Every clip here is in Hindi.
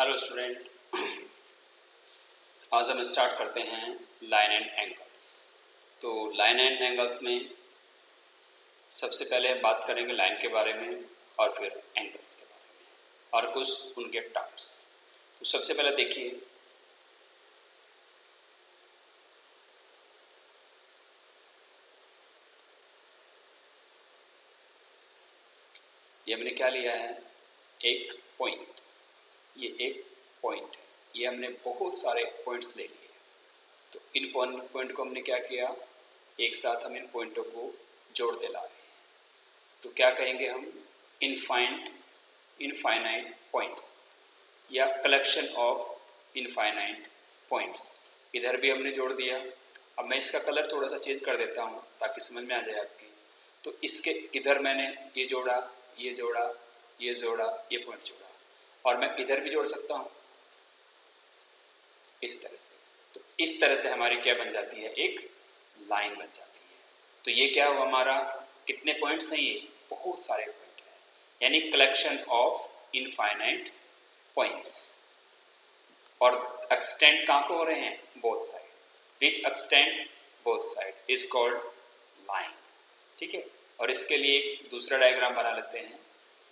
हेलो स्टूडेंट, आज हम स्टार्ट करते हैं लाइन एंड एंगल्स। तो लाइन एंड एंगल्स में सबसे पहले हम बात करेंगे लाइन के बारे में और फिर एंगल्स के बारे में और कुछ उनके टर्म्स। तो सबसे पहले देखिए, ये हमने क्या लिया है, एक पॉइंट। ये एक पॉइंट है, ये हमने बहुत सारे पॉइंट्स ले लिए। तो इन पॉइंट को हमने क्या किया, एक साथ हम इन पॉइंटों को जोड़ते ला रहे हैं। तो क्या कहेंगे हम, इनफाइनाइट पॉइंट्स या कलेक्शन ऑफ इनफाइनाइट पॉइंट्स। इधर भी हमने जोड़ दिया। अब मैं इसका कलर थोड़ा सा चेंज कर देता हूँ ताकि समझ में आ जाए आपकी। तो इसके इधर मैंने ये जोड़ा, ये जोड़ा, ये जोड़ा, ये पॉइंट जोड़ा, और मैं इधर भी जोड़ सकता हूँ इस तरह से। तो इस तरह से हमारी क्या बन जाती है, एक लाइन बन जाती है। तो ये क्या हुआ हमारा, कितने पॉइंट्स हैं, ये बहुत सारे पॉइंट हैं, यानी कलेक्शन ऑफ इनफाइनाइट पॉइंट्स। और एक्सटेंड कहाँ को हो रहे हैं, both side. Which extend both side is called line. ठीक है, और इसके लिए एक दूसरा डायग्राम बना लेते हैं,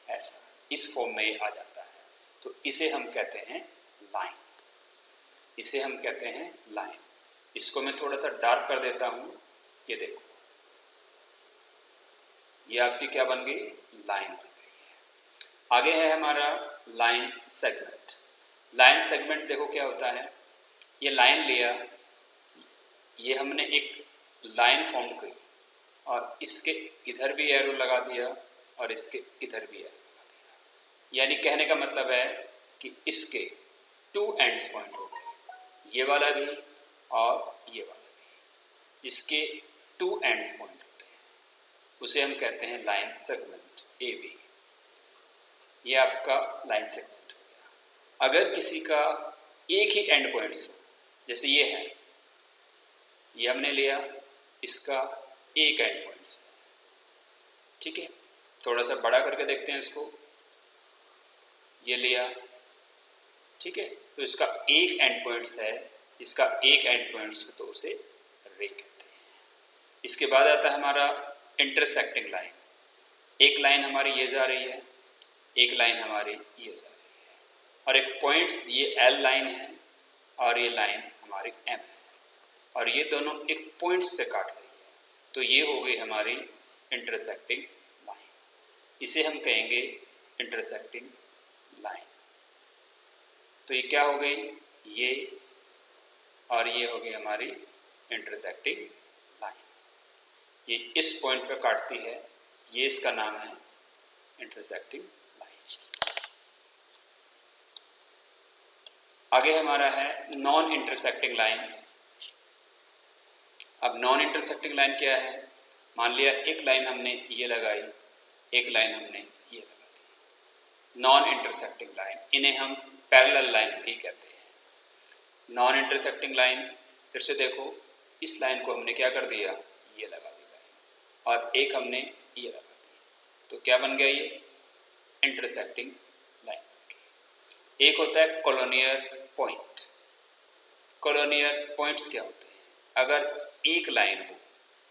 ऐसा इस फॉर्म में आ जाता है। तो इसे हम कहते हैं लाइन, इसे हम कहते हैं लाइन। इसको मैं थोड़ा सा डार्क कर देता हूं। ये देखो, ये आपकी क्या बन गई, लाइन बन गई है। आगे है हमारा लाइन सेगमेंट। लाइन सेगमेंट देखो क्या होता है, ये लाइन लिया, ये हमने एक लाइन फॉर्म की और इसके इधर भी एरो लगा दिया और इसके इधर भी एरो लगा दिया। यानी कहने का मतलब है कि इसके टू एंड्स पॉइंट हो गए, ये वाला भी और ये वाला भी, जिसके टू एंड्स पॉइंट होते हैं उसे हम कहते हैं लाइन सेगमेंट, ए बी। ये आपका लाइन सेगमेंट हो गया। अगर किसी का एक ही एंड पॉइंट्स हो, जैसे ये है, ये हमने लिया, इसका एक एंड पॉइंट्स है। ठीक है, थोड़ा सा बड़ा करके देखते हैं इसको, ये लिया, ठीक है, तो इसका एक एंड पॉइंट्स है, इसका एक एंड पॉइंट्स, तो उसे रे कहते हैं। इसके बाद आता है हमारा इंटरसेक्टिंग लाइन। एक लाइन हमारी ये जा रही है, एक लाइन हमारी ये जा रही है, और एक पॉइंट्स ये एल लाइन है और ये लाइन हमारी एम है, और ये दोनों एक पॉइंट्स पे काट रही है। तो ये हो गई हमारी इंटरसेक्टिंग लाइन, इसे हम कहेंगे इंटरसेक्टिंग लाइन। तो ये क्या हो गई, ये और ये हो गई हमारी इंटरसेक्टिंग लाइन। ये इस पॉइंट पे काटती है, ये इसका नाम है इंटरसेक्टिंग लाइन। आगे हमारा है नॉन इंटरसेक्टिंग लाइन। अब नॉन इंटरसेक्टिंग लाइन क्या है, मान लिया एक लाइन हमने ये लगाई, एक लाइन हमने ये लगा दी, नॉन इंटरसेक्टिंग लाइन। इन्हें हम पैरेलल लाइन भी कहते हैं। नॉन इंटरसेक्टिंग लाइन, फिर से देखो, इस लाइन को हमने क्या कर दिया, ये लगा दी लाइन, और एक हमने ये लगा दी, तो क्या बन गया, ये इंटरसेक्टिंग लाइन। एक होता है कॉलोनियर पॉइंट। कॉलोनियर पॉइंट्स क्या होते हैं, अगर एक लाइन हो,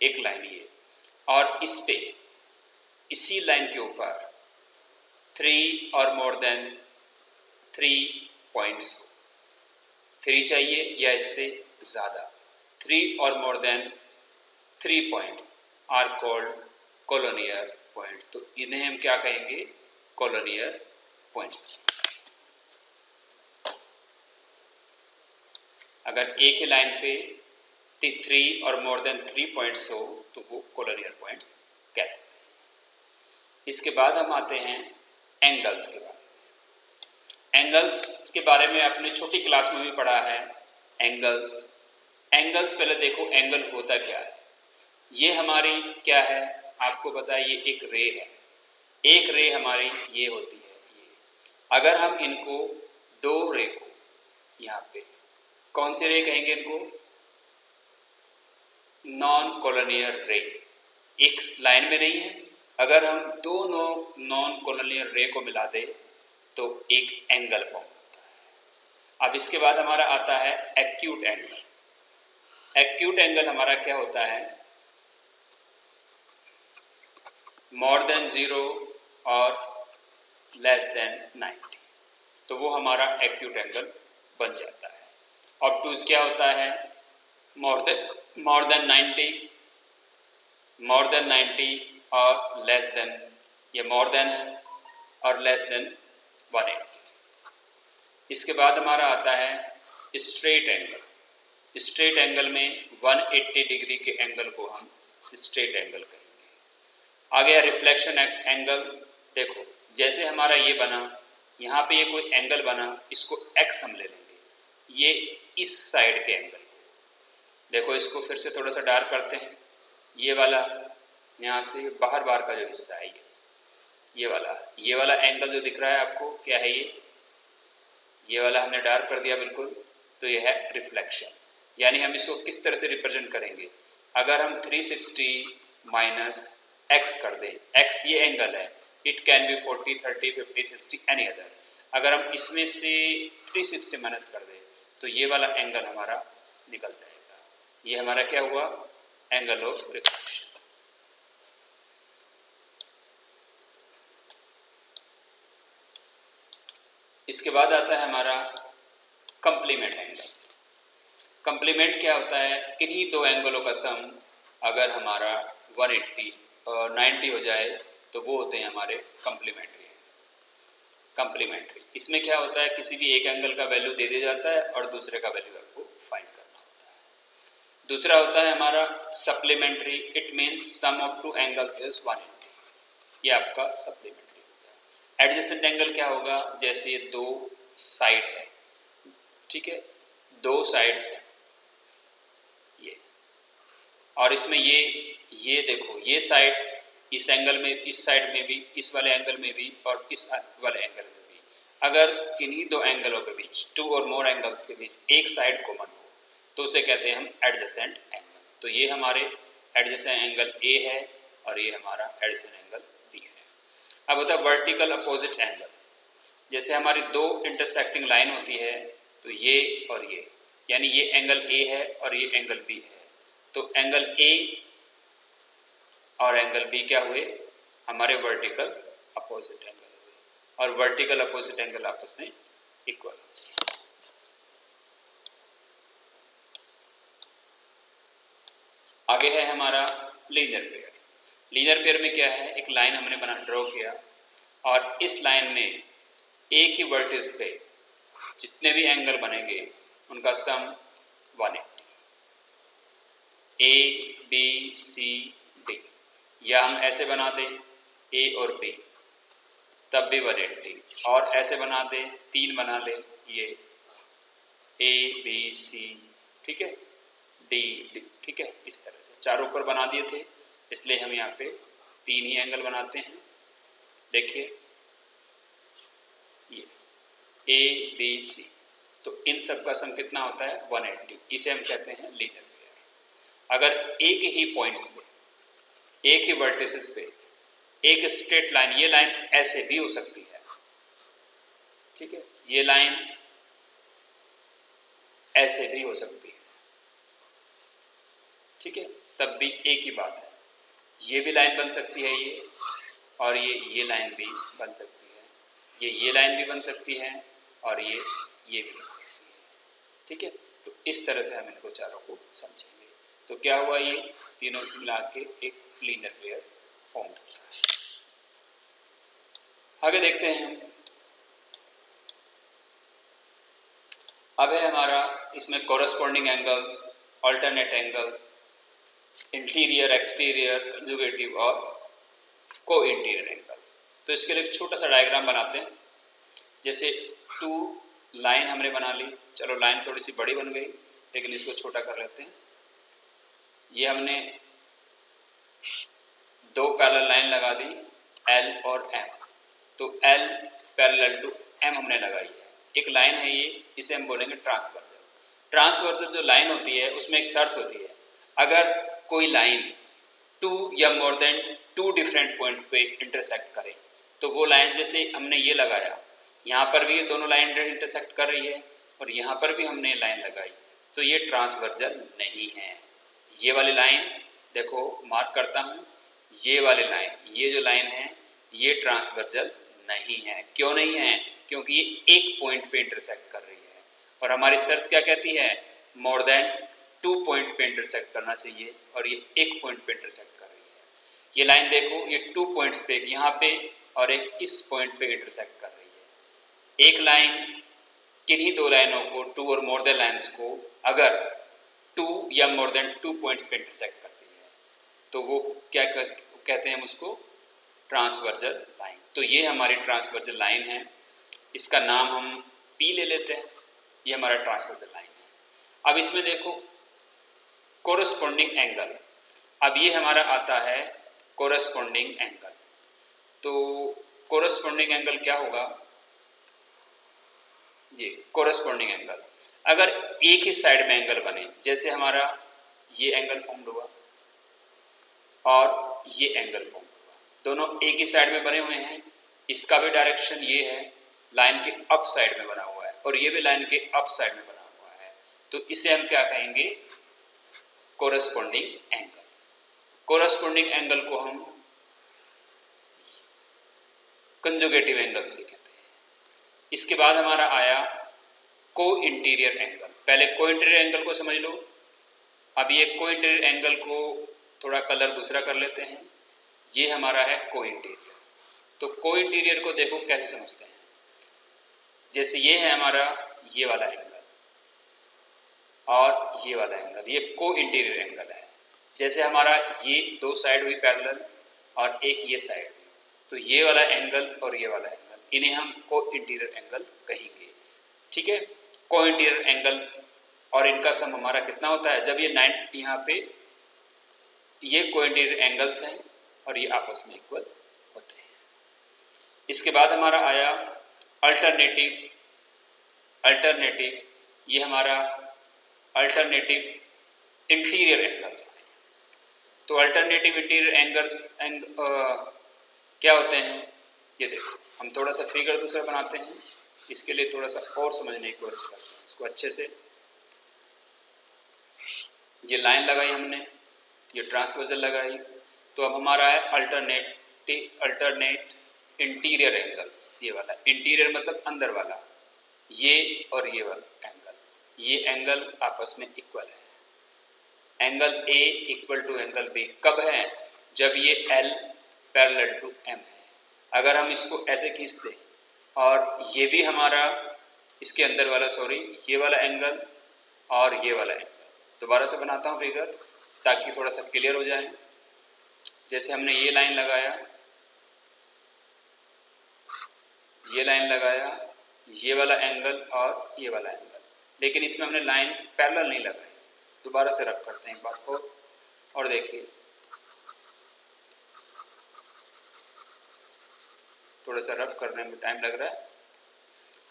एक लाइन ये, और इस पे इसी लाइन के ऊपर 3 और मोर देन 3 पॉइंट्स हो, 3 चाहिए या इससे ज़्यादा, 3 और more than 3 points are called collinear points. तो इन्हें हम क्या कहेंगे, कॉलोनियर पॉइंट्स। अगर एक ही लाइन पे 3 और मोर देन 3 पॉइंट्स हो तो वो कॉलोनियर पॉइंट्स कहते हैं। इसके बाद हम आते हैं एंगल्स के बारे में। एंगल्स के बारे में आपने छोटी क्लास में भी पढ़ा है। एंगल्स पहले देखो, एंगल होता क्या है। ये हमारी क्या है, आपको पता है, ये एक रे है। एक रे हमारी ये होती है, ये। अगर हम इनको दो रे को, यहाँ पे कौन से रे कहेंगे इनको, नॉन कॉलोनियर रे। एक लाइन में नहीं है, अगर हम दोनों नॉन कॉलोनियर रे को मिला दे तो एक एंगल फॉर्म होता है। अब इसके बाद हमारा आता है एक्यूट एंगल। एक्यूट एंगल हमारा क्या होता है, मोर देन 0 और लेस देन 90, तो वो हमारा एक्यूट एंगल बन जाता है। ऑब्टूज क्या होता है, मोर देन 90, मोर देन 90 और लेस देन, ये मोर देन है और लेस देन 180। इसके बाद हमारा आता है स्ट्रेट एंगल। स्ट्रेट एंगल में 180 डिग्री के एंगल को हम स्ट्रेट एंगल कहेंगे। आगे है रिफ्लेक्शन एंगल। देखो जैसे हमारा ये बना, यहाँ पे ये कोई एंगल बना, इसको x हम ले लेंगे, ये इस साइड के एंगल। देखो इसको फिर से थोड़ा सा डार्क करते हैं, ये वाला यहाँ से बाहर का जो हिस्सा है ये वाला एंगल जो दिख रहा है आपको, क्या है ये वाला हमने डार्क कर दिया बिल्कुल, तो ये है रिफ्लेक्शन। यानी हम इसको किस तरह से रिप्रेजेंट करेंगे, अगर हम 360 माइनस x कर दें, x ये एंगल है, it can be 40, 30, 50, 60 any other. अगर हम इसमें से 360 माइनस कर दें तो ये वाला एंगल हमारा निकल जाएगा। ये हमारा क्या हुआ, एंगल ऑफ रिफ्लेक्शन। इसके बाद आता है हमारा कंप्लीमेंट एंगल। कंप्लीमेंट क्या होता है, किन्हीं दो एंगलों का सम अगर हमारा 180 और 90 हो जाए तो वो होते हैं हमारे कंप्लीमेंट्री एंगल। कंप्लीमेंट्री इसमें क्या होता है, किसी भी एक एंगल का वैल्यू दे दिया जाता है और दूसरे का वैल्यू आपको फाइंड करना होता है। दूसरा होता है हमारा supplementary, it means sum of two angles is 180, ये आपका सप्लीमेंट्री। एडजेसेंट एंगल क्या होगा, जैसे ये दो साइड है, ठीक है, दो साइड्स हैं ये, और इसमें ये देखो ये साइड्स इस एंगल में, इस साइड में भी, इस वाले एंगल में भी और इस वाले एंगल में भी, अगर किन्हीं दो एंगलों के बीच, टू और मोर एंगल्स के बीच एक साइड कॉमन हो तो उसे कहते हैं हम एडजेसेंट एंगल। तो ये हमारे एडजेसेंट एंगल ए है और ये हमारा एडजेसेंट एंगल बी है। अब होता है वर्टिकल अपोजिट एंगल। जैसे हमारी दो इंटरसेक्टिंग लाइन होती है, तो ये और ये, यानी ये एंगल ए है और ये एंगल बी है, तो एंगल ए और एंगल बी क्या हुए, हमारे वर्टिकल अपोजिट एंगल हुए, और वर्टिकल अपोजिट एंगल आपस में इक्वल। आगे है हमारा लीनियर पेयर। लीनियर पेयर में क्या है, एक लाइन हमने ड्रॉ किया और इस लाइन में एक ही वर्टिस पे जितने भी एंगल बनेंगे उनका सम 180, ए बी सी डी, या हम ऐसे बना दें ए और बी तब भी 180, और ऐसे बना दें, तीन बना ले, ये ए बी सी, ठीक है, डी डी, ठीक है, इस तरह से चारों ऊपर बना दिए थे, इसलिए हम यहाँ पे तीन ही एंगल बनाते हैं। देखिए ये ए बी सी, तो इन सब का सम कितना होता है 180, इसे हम कहते हैं लीनियर पेयर। अगर एक ही पॉइंट्स पे, एक ही वर्टिसेस पे एक स्ट्रेट लाइन, ये लाइन ऐसे भी हो सकती है, ठीक है, ये लाइन ऐसे भी हो सकती है, ठीक है, तब भी एक ही बात है, ये भी लाइन बन सकती है ये, और ये लाइन भी बन सकती है, ये लाइन भी बन सकती है और ये भी बन सकती है, ठीक है। तो इस तरह से हम इनको चारों को समझेंगे। तो क्या हुआ, ये तीनों मिला के एक लीनियर पेयर फॉर्म होता है। आगे देखते हैं हम। अब है हमारा इसमें corresponding angles, alternate angles, interior, exterior, conjugative और को इंटीरियर एंगल्स। तो इसके लिए एक छोटा सा डायग्राम बनाते हैं। जैसे टू लाइन हमने बना ली, चलो लाइन थोड़ी सी बड़ी बन गई लेकिन इसको छोटा कर लेते हैं। ये हमने दो पैरेलल लाइन लगा दी L और M, तो L पैरेलल टू M हमने लगाई है। एक लाइन है ये, इसे हम बोलेंगे ट्रांसवर्सल। ट्रांसवर्सल जो लाइन होती है उसमें एक शर्त होती है, अगर कोई लाइन टू या more than two different point पे इंटरसेक्ट करे तो वो लाइन, जैसे हमने ये लगाया, यहाँ पर भी ये दोनों लाइन इंटरसेक्ट कर रही है, और यहाँ पर भी हमने लाइन लगाई, तो ये ट्रांसवर्जल नहीं है। ये वाली लाइन देखो मार्क करता हूँ, ये वाली लाइन, ये जो लाइन है ये ट्रांसवर्जल नहीं है। क्यों नहीं है? क्योंकि ये एक पॉइंट पे इंटरसेक्ट कर रही है और हमारी शर्त क्या कहती है? मोर देन 2 पॉइंट पे इंटरसेक्ट करना चाहिए और ये एक पॉइंट पे इंटरसेक्ट कर रही है। ये लाइन देखो, ये 2 पॉइंट्स पे, यहाँ पे और एक इस पॉइंट पे इंटरसेक्ट कर रही है। एक लाइन किन्हीं दो लाइनों को, 2 और मोर देन लाइन्स को अगर 2 या मोर देन 2 पॉइंट्स पे इंटरसेक्ट करती है तो वो क्या कहते हैं हम उसको? Transversal line. तो ये हमारी ट्रांसवर्जल लाइन है, इसका नाम हम P ले लेते हैं, ये हमारा ट्रांसवर्जल लाइन है। अब इसमें देखो कोरस्पॉन्डिंग एंगल, अब ये हमारा आता है कोरस्पॉन्डिंग एंगल। तो कोरस्पॉन्डिंग एंगल क्या होगा? ये कोरस्पॉन्डिंग एंगल, अगर एक ही साइड में एंगल बने, जैसे हमारा ये एंगल फॉर्म हुआ और ये एंगल फॉर्म हुआ, दोनों एक ही साइड में बने हुए हैं, इसका भी डायरेक्शन ये है, लाइन के अप साइड में बना हुआ है और ये भी लाइन के अप साइड में बना हुआ है, तो इसे हम क्या कहेंगे? Corresponding angles. कोरस्पॉन्डिंग एंगल को हम कंजुगेटिव एंगल्स भी कहते हैं। इसके बाद हमारा आया को इंटीरियर एंगल। पहले को इंटीरियर एंगल को समझ लो। अब ये को इंटीरियर एंगल को थोड़ा कलर दूसरा कर लेते हैं, ये हमारा है को इंटीरियर। तो को इंटीरियर को देखो कैसे समझते हैं, जैसे ये है हमारा ये वाला एंगल और ये वाला एंगल, ये को इंटीरियर एंगल है। जैसे हमारा ये दो साइड हुई पैरेलल और एक ये साइड हुई, तो ये वाला एंगल और ये वाला एंगल, इन्हें हम को इंटीरियर एंगल कहेंगे। ठीक है, को इंटीरियर एंगल्स, और इनका सम हमारा कितना होता है? जब ये 90 यहाँ पे ये को इंटीरियर एंगल्स हैं और ये आपस में इक्वल होते हैं। इसके बाद हमारा आया अल्टरनेटिव। ये हमारा अल्टरनेटिव इंटीरियर एंगल्स है। तो अल्टरनेटिव इंटीरियर एंगल्स क्या होते हैं? ये देखो, हम थोड़ा सा फिगर दूसरा बनाते हैं, इसके लिए थोड़ा सा और समझने की कोशिश करते हैं इसको अच्छे से। ये लाइन लगाई हमने, ये ट्रांसवर्जल लगाई, तो अब हमारा है अल्टरनेट इंटीरियर एंगल्स। ये वाला इंटीरियर मतलब अंदर वाला, ये और ये वाला एंगल, ये एंगल आपस में इक्वल है। Angle A equal to angle B कब है? जब ये L पैरेलल टू M है। अगर हम इसको ऐसे खींचते और ये भी हमारा इसके अंदर वाला, ये वाला एंगल और ये वाला एंगल, दोबारा से बनाता हूँ फिगर ताकि थोड़ा सा क्लियर हो जाए। जैसे हमने ये लाइन लगाया, ये लाइन लगाया, ये वाला एंगल और ये वाला एंगल, लेकिन इसमें हमने लाइन पैरेलल नहीं लगाई। दोबारा से रफ करते हैं एक बात को, और देखिए थोड़ा सा रफ करने में टाइम लग रहा है।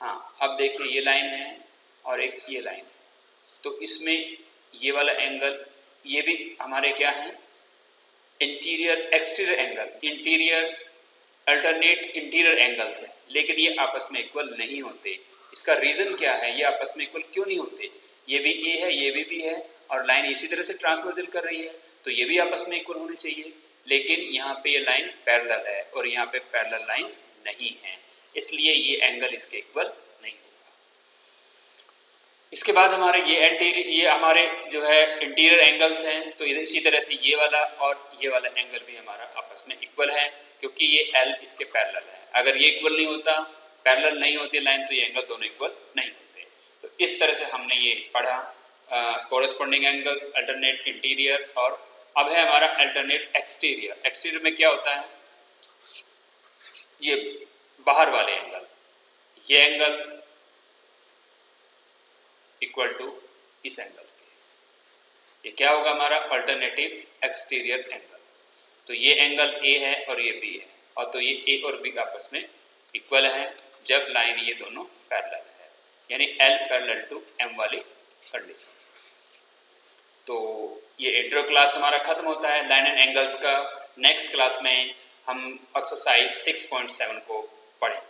हाँ, अब देखिए ये लाइन है और एक ये लाइन है, तो इसमें ये वाला एंगल, ये भी हमारे क्या है? Interior exterior angle, interior alternate interior angles है, लेकिन ये आपस में इक्वल नहीं होते। इसका रीज़न क्या है? ये आपस में इक्वल क्यों नहीं होते? ये भी ए है, ये भी बी है और लाइन इसी तरह से ट्रांसवर्जल कर रही है, तो ये भी आपस में इक्वल होने चाहिए, लेकिन यहाँ पे ये लाइन पैरेलल है और यहाँ पे पैरेलल लाइन नहीं है, इसलिए ये एंगल इसके इक्वल नहीं होगा। इसके बाद हमारे ये हमारे जो है इंटीरियर एंगल्स हैं, तो इसी तरह से ये वाला और ये वाला एंगल भी हमारा आपस में इक्वल है, क्योंकि ये L इसके पैरेलल है। अगर ये इक्वल नहीं होता, पैरेलल नहीं होती लाइन, तो ये एंगल दोनों इक्वल नहीं होते। तो इस तरह से हमने ये पढ़ा कोरस्पॉन्डिंग एंगल्स, अल्टरनेट इंटीरियर, और अब है हमारा अल्टरनेट एक्सटीरियर। एक्सटीरियर में क्या होता है? ये बाहर वाले एंगल, ये एंगल इक्वल टू इस एंगल के, ये क्या होगा हमारा? Alternative exterior angle. तो ये एंगल A है और ये B है, और तो ये A और B आपस में इक्वल है जब लाइन ये दोनों पैरेलल है, यानी L पैरेलल टू M वाली कंडीशन। तो ये इंट्रो क्लास हमारा खत्म होता है लाइन एंड एंगल्स का। नेक्स्ट क्लास में हम एक्सरसाइज 6.7 को पढ़ेंगे।